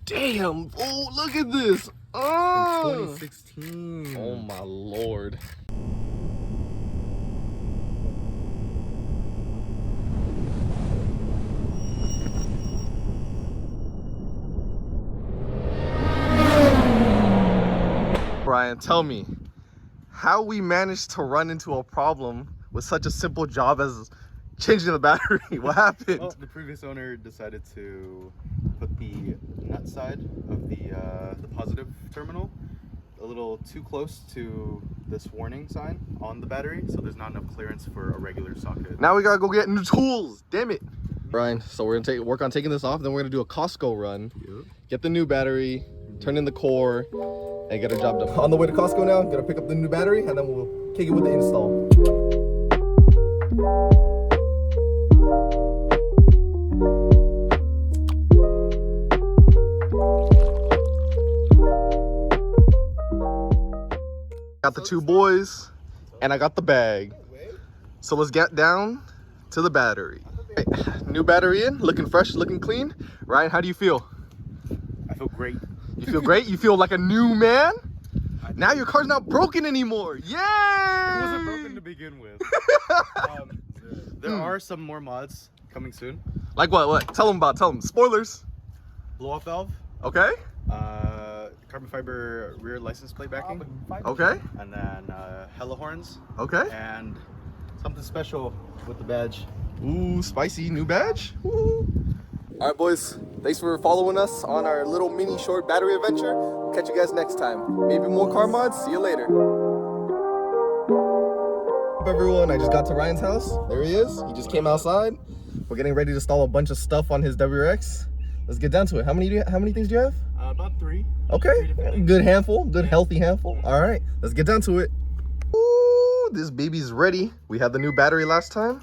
Damn. Oh, look at this. Oh. 2016. Oh my lord. Brian, tell me how we managed to run into a problem with such a simple job as changing the battery. What happened? Well, the previous owner decided to put the nut side of the positive terminal a little too close to this warning sign on the battery, so there's not enough clearance for a regular socket. Now we gotta go get new tools. Damn it. Brian, so we're gonna work on taking this off, then we're gonna do a Costco run. Yep. Get Get the new battery, turn in the core, and get a job done. On the way to Costco now, gonna pick up the new battery, and then we'll kick it with the install. Got the two boys, and I got the bag. So let's get down to the battery. New battery in, looking fresh, looking clean. Ryan, how do you feel? I feel great. You feel great? You feel like a new man? Now your car's not broken anymore. Yay! It wasn't broken to begin with. There are some more mods coming soon. Like what? Tell them. Spoilers. Blow-off valve. Okay. Carbon fiber rear license plate backing. Okay. And then hella horns. Okay. And something special with the badge. Ooh, spicy new badge. Ooh. All right, boys. Thanks for following us on our little mini short battery adventure. We'll catch you guys next time. Maybe more car mods. See you later. What's up, everyone? I just got to Ryan's house. There he is. He just came outside. We're getting ready to install a bunch of stuff on his WRX. Let's get down to it. How many things do you have? About 3. Okay. Good handful. Good healthy handful. All right. Let's get down to it. Ooh, this baby's ready. We had the new battery last time.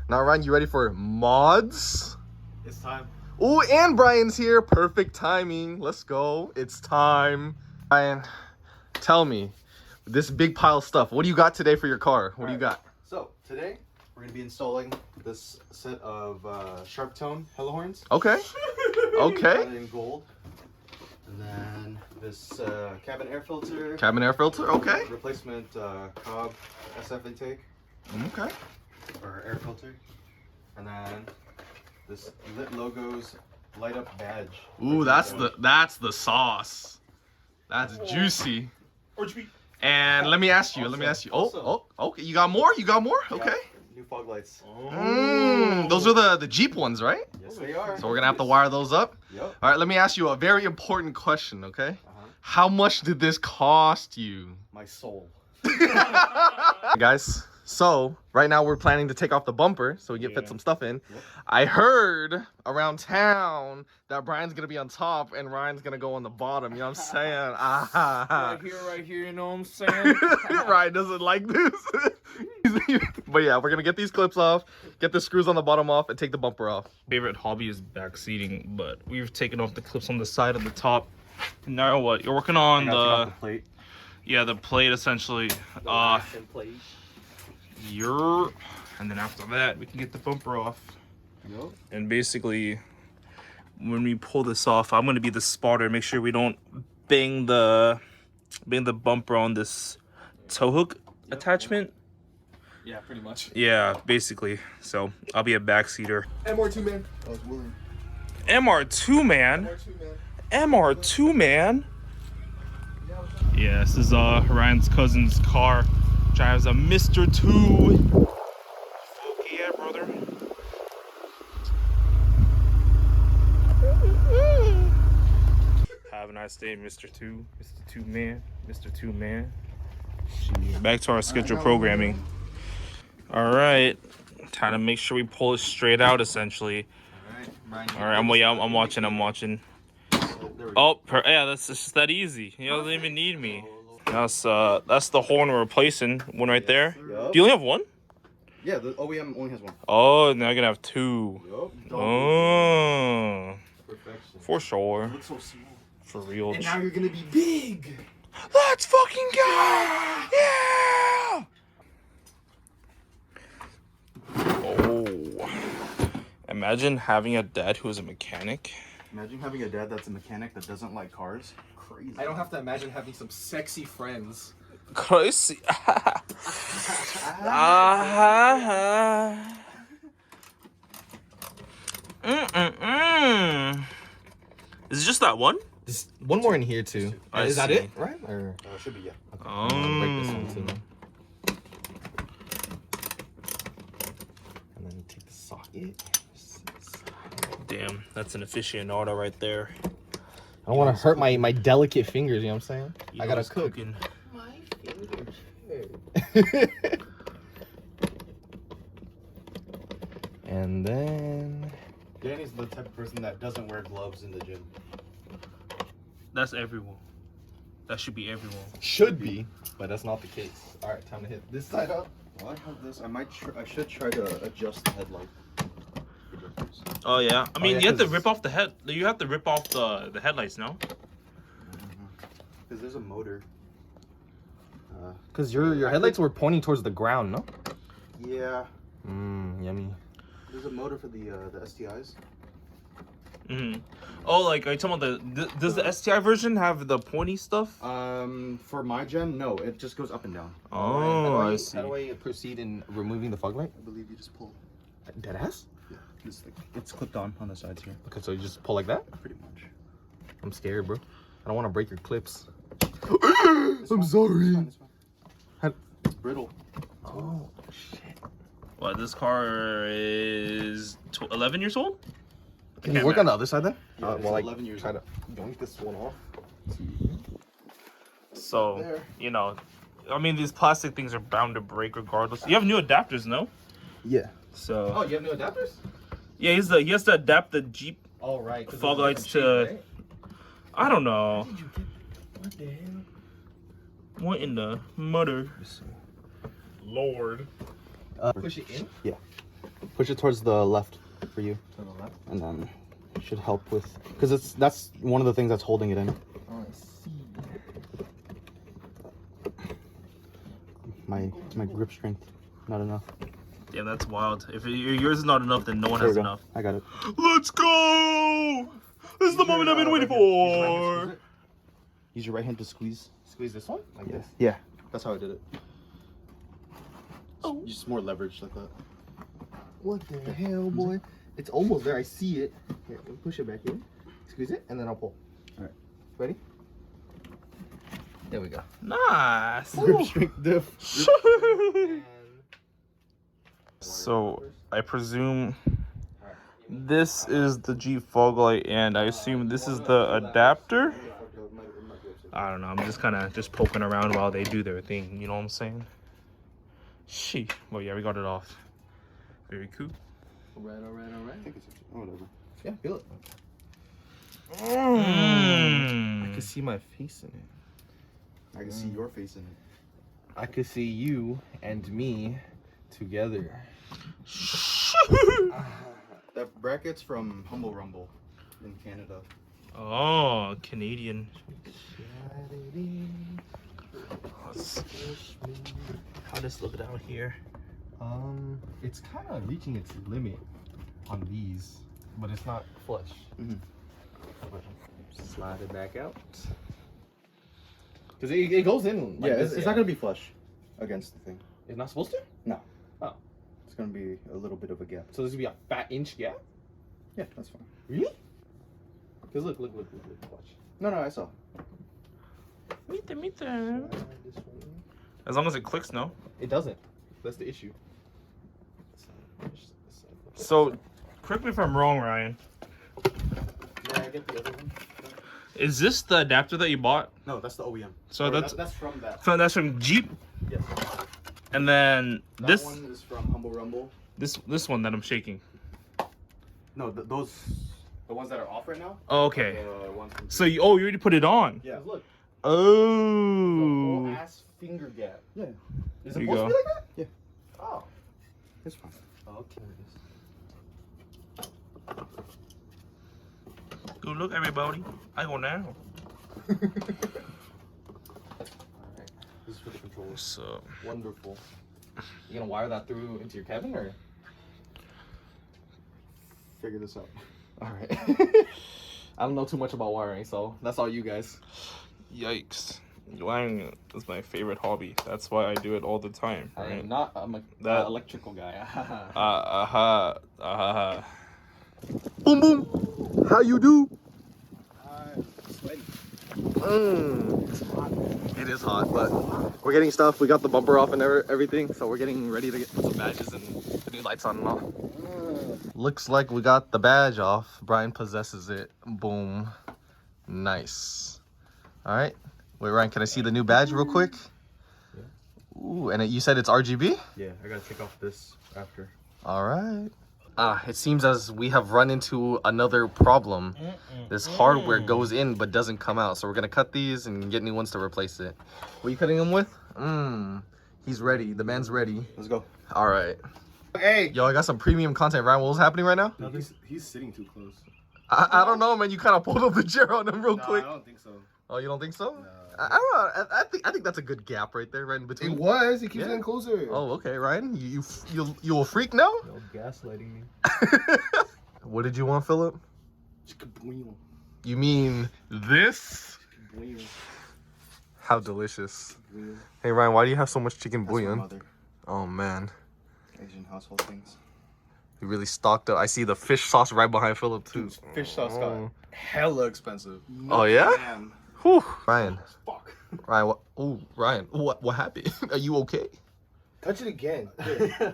Now, Ryan, you ready for mods? It's time. Ooh, and Brian's here. Perfect timing. Let's go. It's time. Brian, tell me, this big pile of stuff, what do you got today for your car? What do you got? So, today, we're going to be installing this set of sharp tone hella horns. Okay. Okay. In gold. And then this cabin air filter. Cabin air filter. Okay. Replacement Cobb SF intake. Okay. Or air filter. And then this lit logos light up badge. Ooh, that's the sauce. That's juicy. And let me ask you. Oh, okay. You got more? Okay. New fog lights. Those are the Jeep ones, right? Yes, they are. So we're gonna have to wire those up. Yep. All right. Let me ask you a very important question. Okay. How much did this cost you? My soul. Guys, so right now we're planning to take off the bumper so we can fit some stuff in. Yep. I heard around town that Brian's gonna be on top and Ryan's gonna go on the bottom. You know what I'm saying? Right here, you know what I'm saying? Ryan doesn't like this. But yeah, we're gonna get these clips off, get the screws on the bottom off, and take the bumper off. Favorite hobby is backseating, but we've taken off the clips on the side and the top. And now what? You're working on the plate. Yeah, the plate essentially. And then after that, we can get the bumper off. Yep. And basically, when we pull this off, I'm gonna be the spotter. Make sure we don't bang the bumper on this tow hook attachment. Yeah, pretty much. Yeah, basically. So I'll be a backseater. MR2 man. Oh, it's William. MR2 man. MR2 man. Yeah, this is Ryan's cousin's car. Drives a Mr. 2. Fuck yeah, brother. Have a nice day, Mr. 2. Mr. 2 man. Mr. 2 man. Back to our scheduled programming. All right, time to make sure we pull it straight out. Essentially. All right. I'm watching. Oh, yeah, that's just that easy. He doesn't even need me. That's the horn we're replacing. One right there. Yep. Do you only have one? Yeah, the OEM only has one. Oh, now I'm gonna have 2. Yep. Oh, Perfection. for sure. Looks so small. For real. And now you're gonna be big. Let's fucking go! Yeah! Oh. Imagine having a dad who is a mechanic. Imagine having a dad that's a mechanic that doesn't like cars. Crazy. I don't have to imagine having some sexy friends. Crazy. Is it just that one? Just one more in here too. I Is that see. it? Right? Or Should be, yeah. okay. I'm gonna break this one too. And then take the socket. Damn, that's an aficionado right there. I don't want to hurt my delicate fingers. You know what I'm saying? I gotta Ego's cook. cooking. My fingers hurt. And then Danny's the type of person that doesn't wear gloves in the gym. That's everyone. That should be everyone. should be, but that's not the case. All right, time to hit this side up. Well, I have this. I should try to adjust the headlight. Oh yeah. I mean, yeah, you have to 'cause- rip off the head. You have to rip off the headlights, no? Because there's a motor. Cause your headlights were pointing towards the ground, no? Yeah. Yummy. There's a motor for the STIs. Oh, like are you talking about does the STI version have the pointy stuff? For my gen, no. It just goes up and down. Oh, I see. How do I proceed in removing the fog light? I believe you just pull. Dead ass? Yeah. It's clipped on the sides here. Okay, so you just pull like that? Pretty much. I'm scared, bro. I don't want to break your clips. I'm sorry. It's brittle. Oh shit. What, this car is 11 years old? Can you work on the other side then? Yeah, it's 11 years try to yoink this one off. So, There. you know, I mean, these plastic things are bound to break regardless. You have new adapters, no? Yeah. So, Oh, you have new adapters? yeah, he has to adapt the Jeep Oh, right. fog lights to, I don't know. What the hell? What in the mother? Lord. Push it in? Yeah. Push it towards the left for you, To the left. and then it should help with, because that's one of the things that's holding it in. Oh, I see. My grip strength, not enough. Damn, that's wild. If yours is not enough, then no one There has we go. enough. I got it. Let's go! This is the moment I've been waiting for. Use your right hand to squeeze. Squeeze this one? Like this? Yeah. That's how I did it. Oh. Just more leverage like that. What the hell, boy? It's almost there. I see it. Here, let me push it back in. Squeeze it, and then I'll pull. All right. Ready? There we go. Nice. Grip strength diff. So, I presume this is the Jeep fog light, and I assume this is the adapter? I don't know. I'm just kind of just poking around while they do their thing. You know what I'm saying? Sheesh. Well, yeah, we got it off. Very cool. All right. I think it's whatever. Yeah, feel it. Mm. I can see my face in it. I can see your face in it. I could see you and me together. That bracket's from Humble Rumble in Canada. Oh, Canadian. How does it look down here? It's kind of reaching its limit on these, but it's not flush. Slide it back out. Because it goes in. Like Yeah, this, it's not gonna be flush against the thing. It's not supposed to? No. Oh. It's gonna be a little bit of a gap. So this would be a fat inch gap? Yeah, that's fine. Really? Because look. Watch. No, I saw. Meet them. Slide this way. As long as it clicks, no? It doesn't. That's the issue. So, correct me if I'm wrong, Ryan. Yeah, I get the other one. Is this the adapter that you bought? No, that's the OEM. So Or that's that's from that. that's from Jeep, Yes. and then That this one is from Humble Rumble. this one that I'm shaking. No, those, the ones that are off right now. Oh, okay. The ones from So you already put it on. Yeah. Look. Oh. Whole ass finger gap. Yeah. Is There it you supposed to go. be like that? Yeah. Oh. It's fine. Okay. Good look, everybody. I go now. Alright. This is for the controller. So Wonderful. You gonna wire that through into your cabin or? Figure this out. Alright. I don't know too much about wiring, so that's all you guys. Yikes. Wiring is my favorite hobby. That's why I do it all the time. I Right? am not a That- electrical guy. Boom boom. How you do? Sweaty. It is hot, but we're getting stuff. We got the bumper off and everything, so we're getting ready to put some badges and the new lights on and all. Looks like we got the badge off. Brian possesses it. Boom. Nice. All right. Wait, Ryan, can I see the new badge real quick? Yeah. Ooh, and you said it's RGB? Yeah, I gotta take off this after. All right. It seems as we have run into another problem. This hardware goes in but doesn't come out. So we're gonna cut these and get new ones to replace it. What are you cutting them with? He's ready. The man's ready. Let's go. All right. Hey! Yo, I got some premium content. Ryan, what's happening right now? No, he's sitting too close. I don't know, man. You kind of pulled up the chair on him real quick. I don't think so. Oh, you don't think so? No. I don't know. I think that's a good gap right there, right in between. It was. It keeps Yeah. getting closer. Oh, okay, Ryan. You a freak now? You're gaslighting me. What did you want, Philip? Chickaboom. You mean this? Chickaboom. How delicious. Chickaboom. Hey, Ryan, why do you have so much chicken That's my bouillon? mother. Oh, man. Asian household things. You really stocked up. I see the fish sauce right behind Philip, too. Dude, fish sauce got Oh. hella expensive. Oh, yeah? Damn. Whew. Ryan. Fuck. Ryan, what? Oh, Ryan, what happened? Are you okay? Touch it again. Here.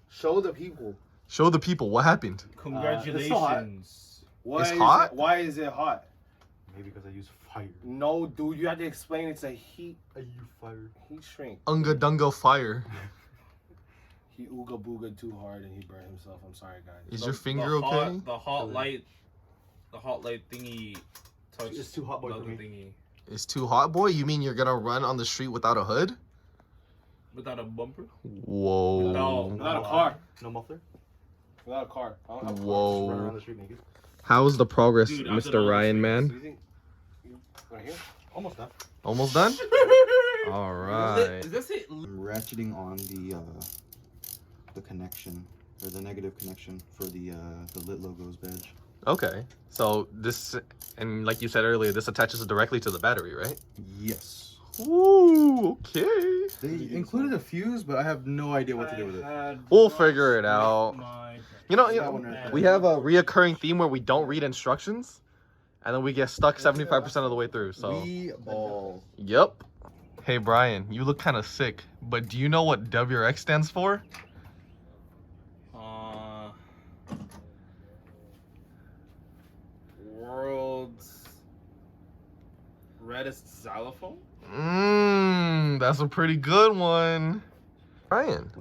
Show the people. Show the people what happened. Congratulations. It's hot? Why is it hot? Maybe because I use fire. No, dude, you have to explain it's a heat I use fire. heat shrink. Unga dunga fire. He ooga booga too hard and he burned himself. I'm sorry, guys. Is your finger okay? The hot light thingy touched. It's too hot, boy, the for me. thingy It's too hot, boy? You mean you're gonna run on the street without a hood? without a bumper. Whoa. No. Without a car. No muffler. Without a car. I don't have a car. Just run Whoa. around the street naked. How's the progress, Dude, I've done Mr. all Ryan, these man? You think right here? Almost done. Almost done? All right. Is this it? I'm ratcheting on the connection or the negative connection for the lit logos badge. Okay. So this, and like you said earlier, this attaches directly to the battery, right? Yes. Ooh, okay. They included a fuse, but I have no idea what to do with it. We'll figure it out. You know, That one right there. we have a reoccurring theme where we don't read instructions, and then we get stuck 75% of the way through. So, We ball. yep. Hey Brian, you look kind of sick, but do you know what WRX stands for? World's reddest xylophone. That's a pretty good one. Brian,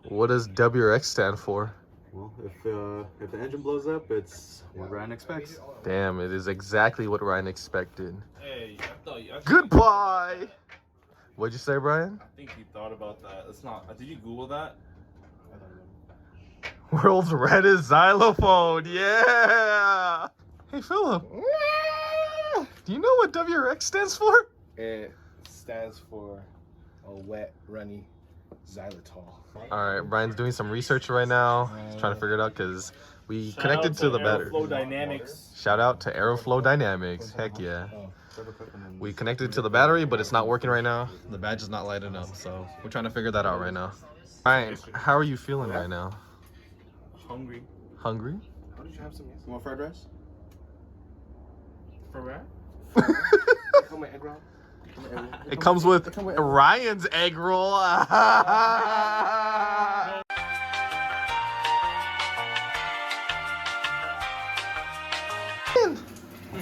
what does WRX stand for? Well, if the engine blows up, it's what Ryan expects. Damn, it is exactly what Ryan expected. Hey, Goodbye. What'd you say, Brian? I think you thought about that. It's not. Did you Google that? World's reddest xylophone. Yeah. Hey, Philip. Do you know what WRX stands for? It stands for a wet, runny xylitol. All right, Brian's doing some research right now. He's trying to figure it out because we connected to the battery. Flow Dynamics. Shout out to Aeroflow Dynamics. Heck yeah. We connected to the battery, but it's not working right now. The badge is not lighting up, so we're trying to figure that out right now. All right, how are you feeling right now? Hungry. Hungry? How did you have some? You want fried rice? For what? Come with egg roll. It comes with Ryan's egg roll.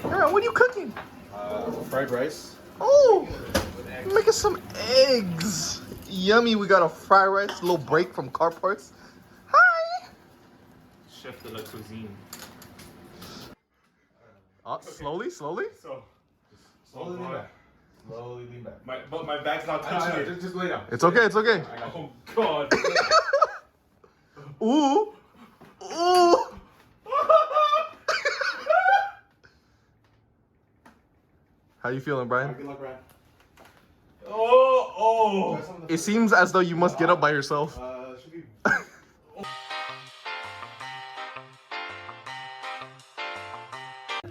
Aaron, what are you cooking? Fried rice. Oh, making some eggs. Yummy. We got a fried rice, a little break from car parts. Hi. Chef de la cuisine. Slowly. So. Slowly lean back. Slowly lean back. But my bag's not touching it. Just lay down. It's okay. It's okay. Oh God. Ooh. Ooh. How you feeling, Brian? Good luck, Ryan. Oh. It seems as though you must get up by yourself. Should be.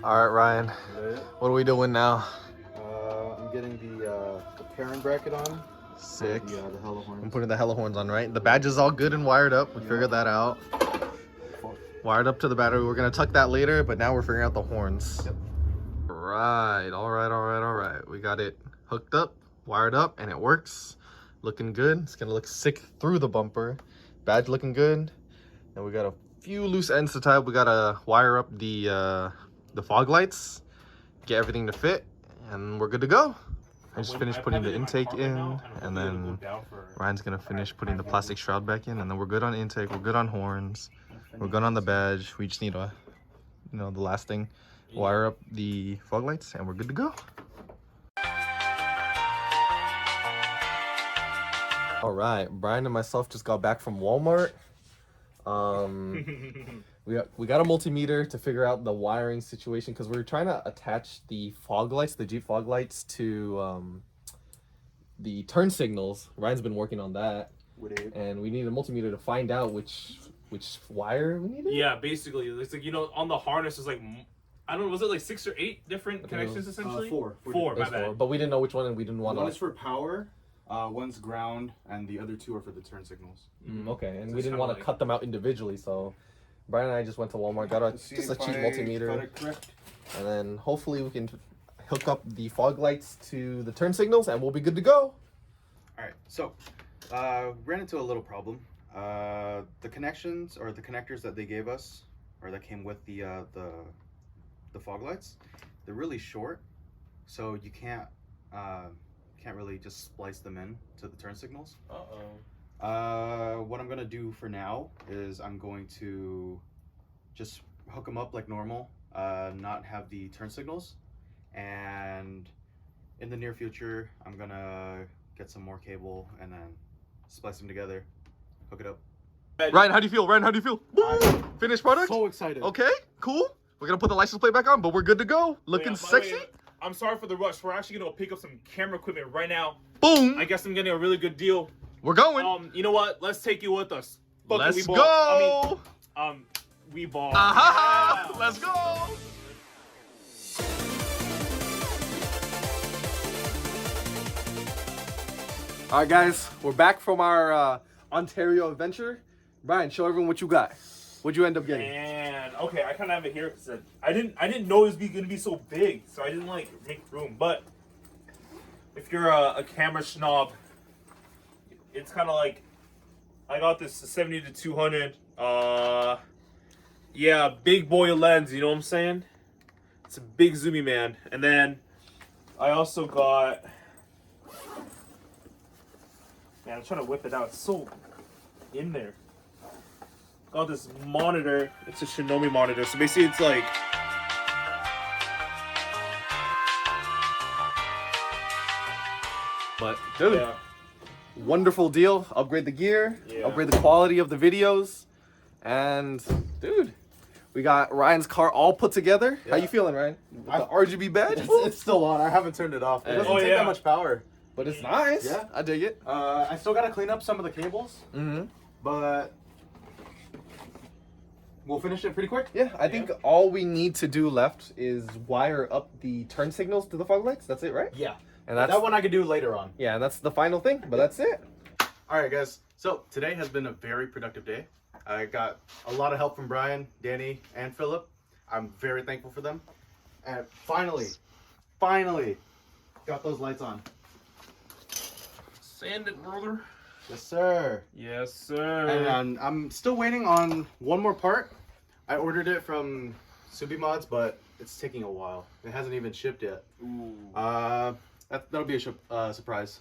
All right, Ryan. What are we doing now? I'm getting the parent bracket on. Sick. The hella horns. I'm putting the hella horns on, right? The badge is all good and wired up. We figured that out. Wired up to the battery. We're gonna tuck that later, but now we're figuring out the horns. Yep. Right. All right. We got it hooked up, wired up, and it works. Looking good. It's gonna look sick through the bumper. Badge looking good. And we got a few loose ends to tie up. We gotta wire up the fog lights, get everything to fit, and we're good to go. I just finished putting the intake in, and then Ryan's gonna finish putting the plastic shroud back in, and then we're good on intake, we're good on horns, we're good on the badge. We just need to, you know, the last thing, wire up the fog lights, and we're good to go. All right, Brian and myself just got back from Walmart. We got a multimeter to figure out the wiring situation because we were trying to attach the fog lights, the Jeep fog lights, to the turn signals. Ryan's been working on that, and we need a multimeter to find out which wire we needed. Yeah, basically, it's like, you know, on the harness is like, I don't know, was it like 6 or 8 different connections essentially? 4. My bad. But we didn't know which one, and we didn't want to. One is for power, one's ground, and the other 2 are for the turn signals. Okay, and So we didn't want to cut them out individually, so Brian and I just went to Walmart, got just a cheap multimeter, and then hopefully we can hook up the fog lights to the turn signals, and we'll be good to go. All right, so ran into a little problem. The connections or the connectors that they gave us, or that came with the fog lights, they're really short, so you can't really just splice them in to the turn signals. What I'm gonna do for now is I'm going to just hook them up like normal, not have the turn signals, and in the near future I'm gonna get some more cable and then splice them together, hook it up. Ryan, how do you feel? Woo! Finished product? So excited. Okay, cool. We're gonna put the license plate back on, but we're good to go. Looking sexy. I'm sorry for the rush. We're actually gonna pick up some camera equipment right now. Boom. I guess I'm getting a really good deal. We're going. You know what? Let's take you with us. Let's go. We ball. Aha! Yeah. Let's go. All right, guys, we're back from our Ontario adventure. Brian, show everyone what you got. What'd you end up getting? And okay, I kind of have it here because I didn't know it was gonna be so big, so I didn't like make room. But if you're a camera snob, it's kind of like I got this 70-200. Yeah, big boy lens. You know what I'm saying? It's a big zoomy, man. And then I also got. Man, I'm trying to whip it out. It's so in there. Got this monitor. It's a Xiaomi monitor. So basically, it's like. But dude, Yeah. wonderful deal. Upgrade the gear, Yeah. upgrade the quality of the videos, and dude, we got Ryan's car all put together. How you feeling, Ryan? With the RGB badge? It's still on. I haven't turned it off. It doesn't take that much power. But it's nice. Yeah. I dig it. I still gotta clean up some of the cables, but we'll finish it pretty quick. Yeah, I think all we need to do left is wire up the turn signals to the fog lights. That's it, right? Yeah. And that's That one I could do later on. Yeah, and that's the final thing. But that's it. All right, guys. So today has been a very productive day. I got a lot of help from Brian, Danny, and Philip. I'm very thankful for them. And finally, got those lights on. Sand it, brother. Yes, sir. Yes, sir. And I'm still waiting on one more part. I ordered it from Subi Mods, but it's taking a while. It hasn't even shipped yet. Ooh. That'll be a surprise.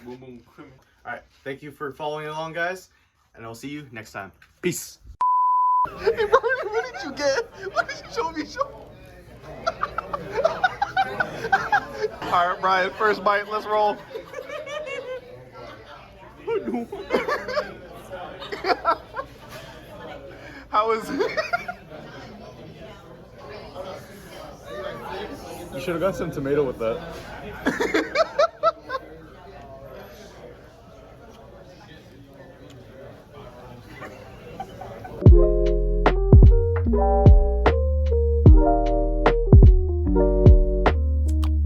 Boom, boom, criminal. All right, thank you for following along, guys, and I'll see you next time. Peace. Hey, bro, what did you get? What did you show me? All right, Brian, first bite. Let's roll. How is it? You should have got some tomato with that.